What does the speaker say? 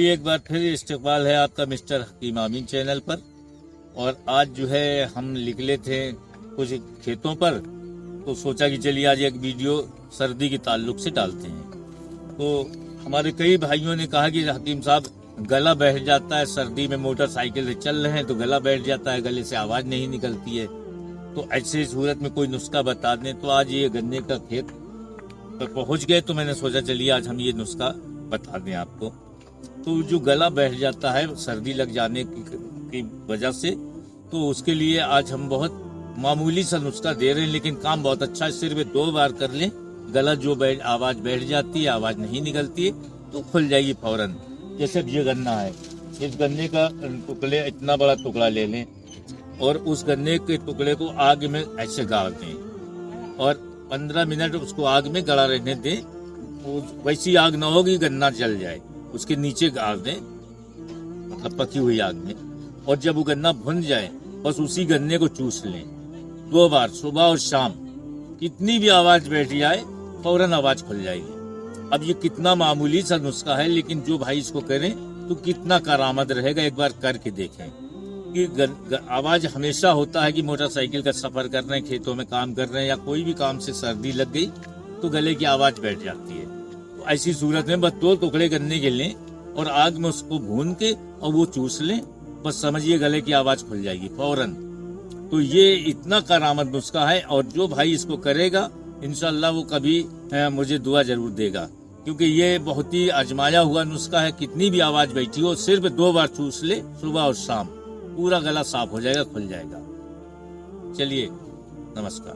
चलिए एक बार फिर इस्तकबाल है आपका मिस्टर हकीम आमीन चैनल पर। और आज जो है हम निकले थे कुछ खेतों पर, तो सोचा कि चलिए आज एक वीडियो सर्दी के ताल्लुक से डालते हैं। तो हमारे कई भाइयों ने कहा कि हकीम साहब गला बैठ जाता है, सर्दी में मोटरसाइकिल से चल रहे हैं तो गला बैठ जाता है, गले से आवाज़ नहीं निकलती है, तो ऐसे सूरत में कोई नुस्खा बता दें। तो आज ये गन्ने का खेत पर पहुंच गए तो मैंने सोचा चलिए आज हम ये नुस्खा बता दें आपको। तो जो गला बैठ जाता है सर्दी लग जाने की वजह से, तो उसके लिए आज हम बहुत मामूली सा नुस्खा दे रहे हैं, लेकिन काम बहुत अच्छा है। सिर्फ 2 बार कर लें, गला जो आवाज बैठ जाती है, आवाज नहीं निकलती है, तो खुल जाएगी फौरन। जैसे ये गन्ना है, इस गन्ने का टुकड़े इतना बड़ा टुकड़ा ले लें और उस गन्ने के टुकड़े को आग में ऐसे गाड़ दें और 15 मिनट उसको आग में गड़ा रहने दें। वैसी आग ना होगी गन्ना जल जाए, उसके नीचे गाड़ दें, मतलब पकी हुई आग में। और जब वो गन्ना भुन जाए बस उसी गन्ने को चूस लें 2 बार, सुबह और शाम। कितनी भी आवाज बैठ जाए फौरन आवाज खुल जाएगी। अब ये कितना मामूली सा नुस्खा है, लेकिन जो भाई इसको करें तो कितना करामत रहेगा, एक बार करके देखें। कि आवाज हमेशा होता है कि मोटरसाइकिल का सफर कर रहे हैं, खेतों में काम कर रहे हैं, या कोई भी काम से सर्दी लग गई तो गले की आवाज बैठ जाती है। तो ऐसी सूरत में बस 2 टुकड़े गन्ने के लें और आग में उसको भून के और वो चूस लें, बस समझिए गले की आवाज खुल जाएगी फौरन। तो ये इतना करामत नुस्खा है, और जो भाई इसको करेगा इंशाल्लाह वो कभी मुझे दुआ जरूर देगा, क्योंकि ये बहुत ही आजमाया हुआ नुस्खा है। कितनी भी आवाज बैठी हो सिर्फ 2 बार चूस ले, सुबह और शाम, पूरा गला साफ हो जाएगा, खुल जाएगा। चलिए, नमस्कार।